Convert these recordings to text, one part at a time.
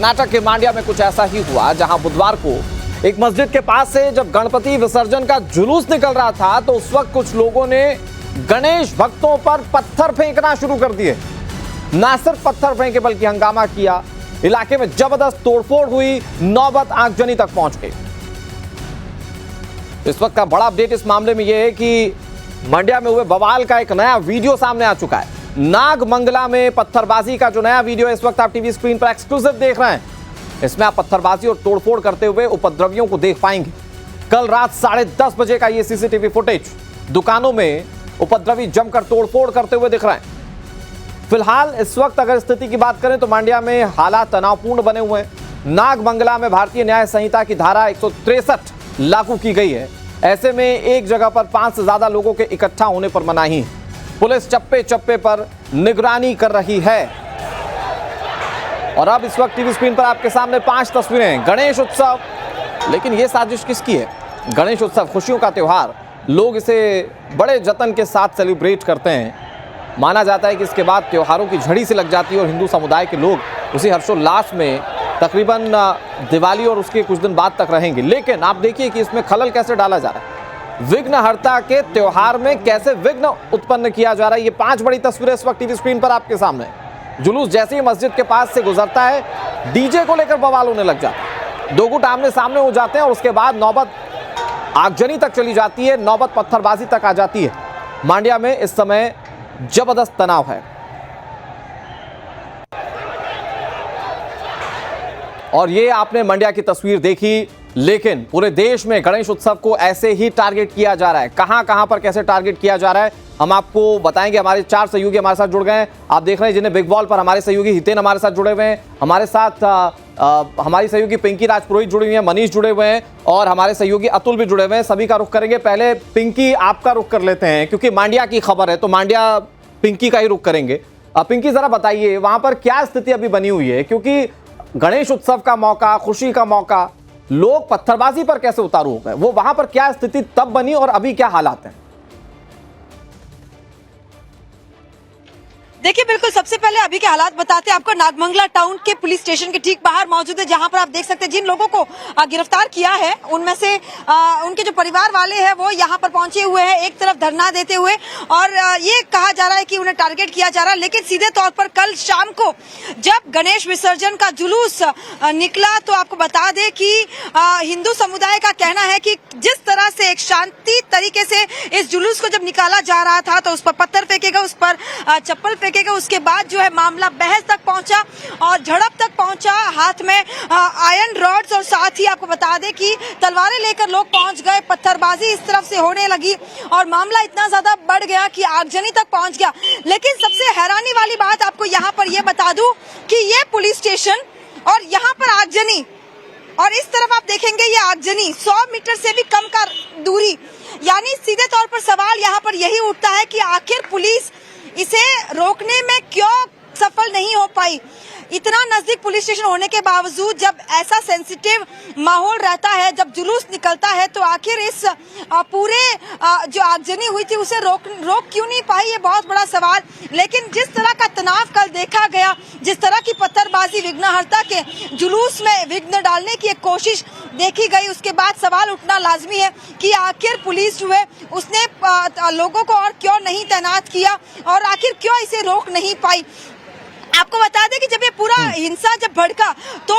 कर्नाटक के मांड्या में कुछ ऐसा ही हुआ, जहां बुधवार को एक मस्जिद के पास से जब गणपति विसर्जन का जुलूस निकल रहा था तो उस वक्त कुछ लोगों ने गणेश भक्तों पर पत्थर फेंकना शुरू कर दिए। ना सिर्फ पत्थर फेंके बल्कि हंगामा किया। इलाके में जबरदस्त तोड़फोड़ हुई, नौबत आगजनी तक पहुंच गई। इस वक्त का बड़ा अपडेट इस मामले में यह है कि मंड्या में हुए बवाल का एक नया वीडियो सामने आ चुका है। नागमंगला में पत्थरबाजी का जो नया वीडियो है, इस वक्त आप टीवी स्क्रीन पर एक्सक्लूसिव देख रहे हैं। इसमें आप पत्थरबाजी और तोड़फोड़ करते हुए उपद्रवियों को देख पाएंगे। कल रात 10:30 बजे का ये सीसीटीवी फुटेज। दुकानों में उपद्रवी जमकर तोड़फोड़ करते हुए दिख रहे हैं। फिलहाल इस वक्त अगर स्थिति की बात करें तो मांड्या में हालात तनावपूर्ण बने हुए हैं। नागमंगला में भारतीय न्याय संहिता की धारा 163 लागू की गई है। ऐसे में एक जगह पर 5 से ज्यादा लोगों के इकट्ठा होने पर मनाही है। पुलिस चप्पे चप्पे पर निगरानी कर रही है। और अब इस वक्त टीवी स्क्रीन पर आपके सामने 5 तस्वीरें। गणेश उत्सव, लेकिन यह साजिश किसकी है? गणेश उत्सव खुशियों का त्योहार, लोग इसे बड़े जतन के साथ सेलिब्रेट करते हैं। माना जाता है कि इसके बाद त्योहारों की झड़ी से लग जाती है और हिंदू समुदाय के लोग उसी हर्षोल्लास में तकरीबन दिवाली और उसके कुछ दिन बाद तक रहेंगे। लेकिन आप देखिए कि इसमें खलल कैसे डाला जा रहा है। विघ्नहर्ता के त्योहार में कैसे विघ्न उत्पन्न किया जा रहा है। ये 5 बड़ी तस्वीरें इस वक्त टीवी स्क्रीन पर आपके सामने। जुलूस जैसे ही मस्जिद के पास से गुजरता है, डीजे को लेकर बवाल होने लग जाता है। दो गुट आमने सामने हो जाते हैं और उसके बाद नौबत आगजनी तक चली जाती है, नौबत पत्थरबाजी तक आ जाती है। मांड्या में इस समय जबरदस्त तनाव है। और ये आपने मंड्या की तस्वीर देखी, लेकिन पूरे देश में गणेश उत्सव को ऐसे ही टारगेट किया जा रहा है। कहां पर कैसे टारगेट किया जा रहा है हम आपको बताएंगे। हमारे 4 सहयोगी हमारे साथ जुड़ गए हैं। आप देख रहे हैं जिन्हें बिग बॉल पर हमारे सहयोगी हितेन हमारे साथ जुड़े हुए हैं। हमारे साथ हमारी सहयोगी पिंकी राजपुरोहित जुड़ी हुई हैं, मनीष जुड़े हुए हैं और हमारे सहयोगी अतुल भी जुड़े हुए हैं। सभी का रुख करेंगे। पहले पिंकी आपका रुख कर लेते हैं क्योंकि मांड्या की खबर है, तो मांड्या पिंकी का ही रुख करेंगे। पिंकी जरा बताइए वहां पर क्या स्थिति अभी बनी हुई है, क्योंकि गणेश उत्सव का मौका, खुशी का मौका, लोग पत्थरबाजी पर कैसे उतारू हो गए? वो वहां पर क्या स्थिति तब बनी और अभी क्या हालात हैं? देखिए, बिल्कुल सबसे पहले अभी के हालात बताते हैं आपको। नागमंगला टाउन के पुलिस स्टेशन के ठीक बाहर मौजूद है, जहां पर आप देख सकते हैं जिन लोगों को गिरफ्तार किया है उनमें से उनके जो परिवार वाले हैं वो यहां पर पहुंचे हुए हैं, एक तरफ धरना देते हुए। और ये कहा जा रहा है कि उन्हें टारगेट किया जा रहा है। लेकिन सीधे तौर पर कल शाम को जब गणेश विसर्जन का जुलूस निकला तो आपको बता दें कि हिंदू समुदाय का कहना है कि जिस तरह से एक शांति तरीके से इस जुलूस को जब निकाला जा रहा था तो उस पर पत्थर फेंकेगा, उस पर चप्पल फेंकेगा। उसके बाद जो है मामला बहस तक पहुंचा और झड़प तक पहुंचा। हाथ में आयरन रॉड्स और साथ ही आपको बता दें कि तलवारें लेकर लोग पहुंच गए। पत्थरबाजी इस तरफ से होने लगी और मामला इतना ज्यादा बढ़ गया कि आगजनी तक पहुंच गया। लेकिन सबसे हैरानी वाली बात आपको यहाँ पर यह बता दूं कि ये पुलिस स्टेशन और यहाँ पर आगजनी, और इस तरफ आप देखेंगे ये आगजनी 100 मीटर से भी कम का दूरी। यानी सीधे तौर पर सवाल यहाँ पर यही उठता है कि आखिर पुलिस इसे रोकने में क्यों सफल नहीं हो पाई। इतना नजदीक पुलिस स्टेशन होने के बावजूद जब ऐसा सेंसिटिव माहौल रहता है, जब जुलूस निकलता है, तो आखिर इस पूरे जो आगजनी हुई थी उसे रोक क्यों नहीं पाई, ये बहुत बड़ा सवाल। लेकिन जिस तरह का तनाव कल देखा गया, जिस तरह की पत्थरबाजी विघ्नहर्ता के जुलूस में विघ्न डालने की एक कोशिश देखी गई, उसके बाद सवाल उठना लाजमी है कि आखिर पुलिस जो है उसने लोगों को और क्यों नहीं तैनात किया और आखिर क्यों इसे रोक नहीं पाई। आपको बता दें कि जब ये पूरा हिंसा जब भड़का तो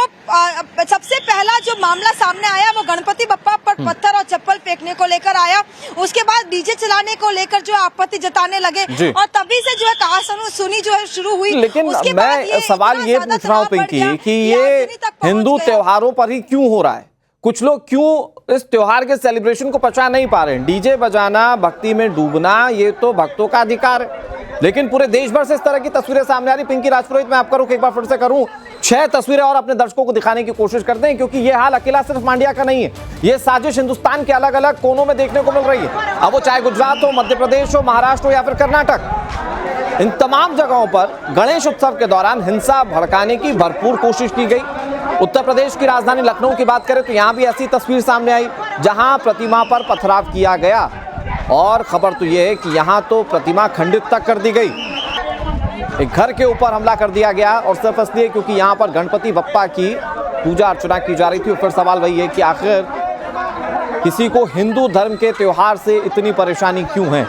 सबसे पहला जो मामला सामने आया वो गणपति बप्पा पर पत्थर और चप्पल फेंकने को लेकर आया। उसके बाद डीजे चलाने को लेकर जो आपत्ति जताने लगे और तभी से जो है कहासुनी जो है शुरू हुई। लेकिन मैं सवाल ये पूछ रहा हूँ पिंकी कि ये हिंदू त्योहारों पर ही क्यों हो रहा है? कुछ लोग क्यों इस त्योहार के सेलिब्रेशन को पचा नहीं पा रहे हैं? डीजे बजाना, भक्ति में डूबना, ये तो भक्तों का अधिकार है। लेकिन पूरे देश भर से इस तरह की तस्वीरें सामने आ रही। पिंकी राजपुरोहित, मैं आपका रुख एक बार फिर से करूं। 6 तस्वीरें और अपने दर्शकों को दिखाने की कोशिश करते हैं, क्योंकि ये हाल अकेला सिर्फ मांड्या का नहीं है। ये साजिश हिंदुस्तान के अलग अलग कोनों में देखने को मिल रही है। अब वो चाहे गुजरात हो, मध्य प्रदेश हो, महाराष्ट्र हो या फिर कर्नाटक, इन तमाम जगहों पर गणेश उत्सव के दौरान हिंसा भड़काने की भरपूर कोशिश की गई। उत्तर प्रदेश की राजधानी लखनऊ की बात करें तो यहां भी ऐसी तस्वीर सामने आई, जहां प्रतिमा पर पथराव किया गया और खबर तो यह है कि यहां तो प्रतिमा खंडित तक कर दी गई। एक घर के ऊपर हमला कर दिया गया और सिर्फ इसलिए क्योंकि यहां पर गणपति बप्पा की पूजा अर्चना की जा रही थी। और फिर सवाल वही है कि आखिर किसी को हिंदू धर्म के त्योहार से इतनी परेशानी क्यों है।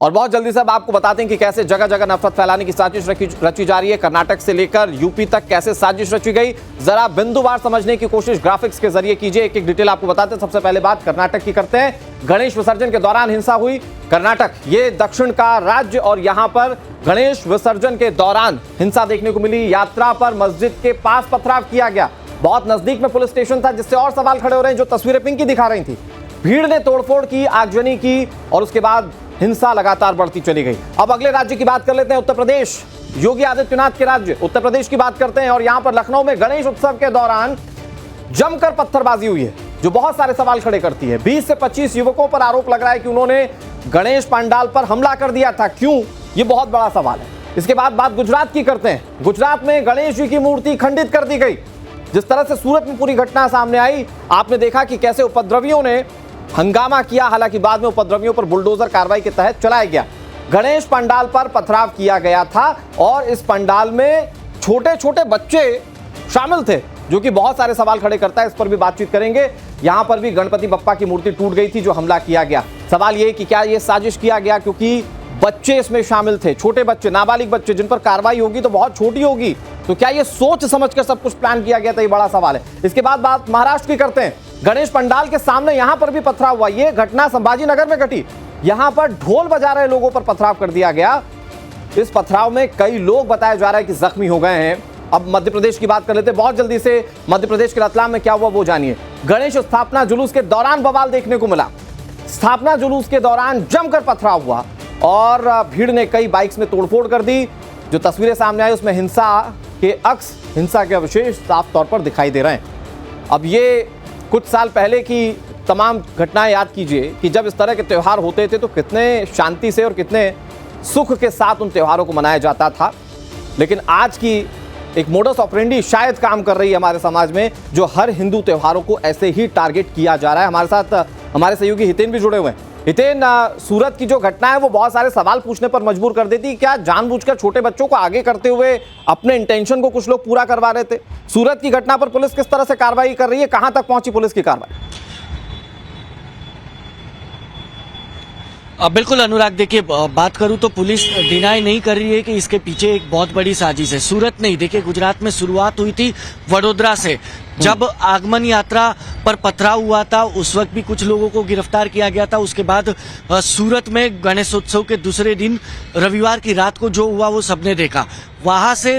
और बहुत जल्दी से अब आपको बताते हैं कि कैसे जगह जगह नफरत फैलाने की साजिश रची जा रही है। कर्नाटक से लेकर यूपी तक कैसे साजिश रची गई, जरा बिंदुवार समझने की कोशिश ग्राफिक्स के जरिए कीजिए। एक एक डिटेल आपको बताते हैं। सबसे पहले बात कर्नाटक की करते हैं। गणेश विसर्जन के दौरान हिंसा हुई। कर्नाटक ये दक्षिण का राज्य और यहां पर गणेश विसर्जन के दौरान हिंसा देखने को मिली। यात्रा पर मस्जिद के पास पथराव किया गया। बहुत नजदीक में पुलिस स्टेशन था, जिससे और सवाल खड़े हो रहे हैं। जो तस्वीरें पिंकी दिखा रही थी, भीड़ ने तोड़फोड़ की, आगजनी की और उसके बाद हिंसा लगातार बढ़ती चली गई। अब अगले राज्य की बात कर लेते हैं, उत्तर प्रदेश। योगी आदित्यनाथ के राज्य उत्तर प्रदेश की बात करते हैं। और यहां पर लखनऊ में गणेश उत्सव के दौरान जमकर पत्थरबाजी हुई है, जो बहुत सारे सवाल खड़े करती है। 20 से 25 युवकों पर आरोप लग रहा है कि उन्होंने गणेश पंडाल पर हमला कर दिया था। क्यों, ये बहुत बड़ा सवाल है। इसके बाद बात गुजरात की करते हैं। गुजरात में गणेश जी की मूर्ति खंडित कर दी गई। जिस तरह से सूरत में पूरी घटना सामने आई, आपने देखा कि कैसे उपद्रवियों ने हंगामा किया। हालांकि बाद में उपद्रवियों पर बुलडोजर कार्रवाई के तहत चलाया गया। गणेश पंडाल पर पथराव किया गया था और इस पंडाल में छोटे छोटे बच्चे शामिल थे, जो कि बहुत सारे सवाल खड़े करता है। इस पर भी बातचीत करेंगे। यहां पर भी गणपति बप्पा की मूर्ति टूट गई थी, जो हमला किया गया। सवाल यह कि क्या यह साजिश किया गया, क्योंकि बच्चे इसमें शामिल थे, छोटे बच्चे, नाबालिग बच्चे, जिन पर कार्रवाई होगी तो बहुत छोटी होगी। तो क्या यह सोच समझकर सब कुछ प्लान किया गया था, ये बड़ा सवाल है। इसके बाद बात महाराष्ट्र की करते हैं। गणेश पंडाल के सामने यहां पर भी पथराव हुआ। यह घटना संभाजी नगर में घटी। यहां पर ढोल बजा रहे लोगों पर पथराव कर दिया गया। इस पथराव में कई लोग बताया जा रहा है कि जख्मी हो गए हैं। अब मध्य प्रदेश की बात कर लेते हैं बहुत जल्दी से। मध्य प्रदेश के रतलाम में क्या हुआ वो जानिए। गणेश स्थापना जुलूस के दौरान बवाल देखने को मिला। स्थापना जुलूस के दौरान जमकर पथराव हुआ और भीड़ ने कई बाइक्स में तोड़फोड़ कर दी। जो तस्वीरें सामने आई उसमें हिंसा के अक्स, हिंसा के अवशेष साफ तौर पर दिखाई दे रहे हैं। अब ये कुछ साल पहले की तमाम घटनाएं याद कीजिए कि जब इस तरह के त्यौहार होते थे तो कितने शांति से और कितने सुख के साथ उन त्योहारों को मनाया जाता था। लेकिन आज की एक मोडस ऑपरेंडी शायद काम कर रही है हमारे समाज में, जो हर हिंदू त्योहारों को ऐसे ही टारगेट किया जा रहा है। हमारे साथ हमारे सहयोगी हितेन भी जुड़े हुए हैं। हितेन, सूरत की जो घटना है वो बहुत सारे सवाल पूछने पर मजबूर कर देती है। क्या जानबूझकर छोटे बच्चों को आगे करते हुए अपने इंटेंशन को कुछ लोग पूरा करवा रहे थे? सूरत की घटना पर पुलिस किस तरह से कार्रवाई कर रही है, कहां तक पहुंची पुलिस की कार्रवाई? बिल्कुल अनुराग, देखिए बात करूं तो पुलिस डिनाई नहीं कर रही है कि इसके पीछे एक बहुत बड़ी साजिश है। सूरत नहीं, देखिए गुजरात में शुरुआत हुई थी वडोदरा से। जब आगमन यात्रा पर पथराव हुआ था उस वक्त भी कुछ लोगों को गिरफ्तार किया गया था। उसके बाद सूरत में गणेशोत्सव के दूसरे दिन रविवार की रात को जो हुआ वो सबने देखा। वहां से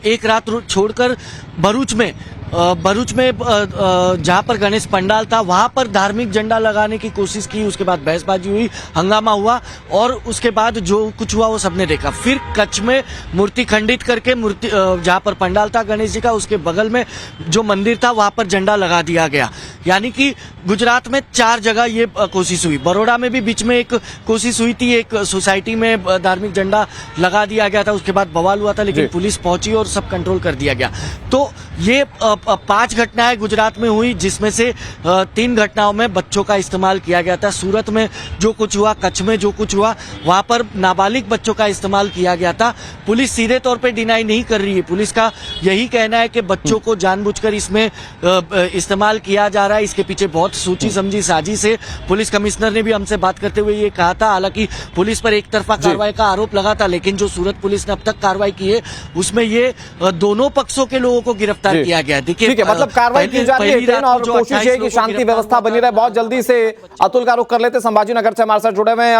एक रात छोड़कर भरूच में जहां पर गणेश पंडाल था वहां पर धार्मिक झंडा लगाने की कोशिश की। उसके बाद बहसबाजी हुई, हंगामा हुआ और उसके बाद जो कुछ हुआ वो सबने देखा। फिर कच्छ में मूर्ति खंडित करके मूर्ति जहां पर पंडाल था गणेश जी का उसके बगल में जो मंदिर था वहां पर झंडा लगा दिया गया। यानी कि गुजरात में 4 जगह ये कोशिश हुई। बड़ौदा में भी बीच में एक कोशिश हुई थी, एक सोसाइटी में धार्मिक झंडा लगा दिया गया था। उसके बाद बवाल हुआ था, लेकिन पुलिस पहुंची और सब कंट्रोल कर दिया गया। तो ये 5 घटनाएं गुजरात में हुई, जिसमें से 3 घटनाओं में बच्चों का इस्तेमाल किया गया था। सूरत में जो कुछ हुआ, कच्छ में जो कुछ हुआ, वहां पर नाबालिग बच्चों का इस्तेमाल किया गया था। पुलिस सीधे तौर पे डिनाई नहीं कर रही है। पुलिस का यही कहना है कि बच्चों को जानबूझकर इसमें इस्तेमाल किया जा रहा है। इसके पीछे बहुत सोची समझी साजिश है। पुलिस कमिश्नर ने भी हमसे बात करते हुए ये कहा था। हालांकि पुलिस पर एक तरफा कार्रवाई का आरोप लगा था, लेकिन जो सूरत पुलिस ने अब तक कार्रवाई की है उसमें ये दोनों पक्षों के लोगों को गिरफ्तार किया गया। देखिए, ठीक है, मतलब कार्रवाई की जा रही है और कोशिश है कि शांति व्यवस्था बनी रहे। बहुत जल्दी से अतुल का रुख कर लेते, संभाजी नगर से हमारे साथ जुड़े हुए हैं।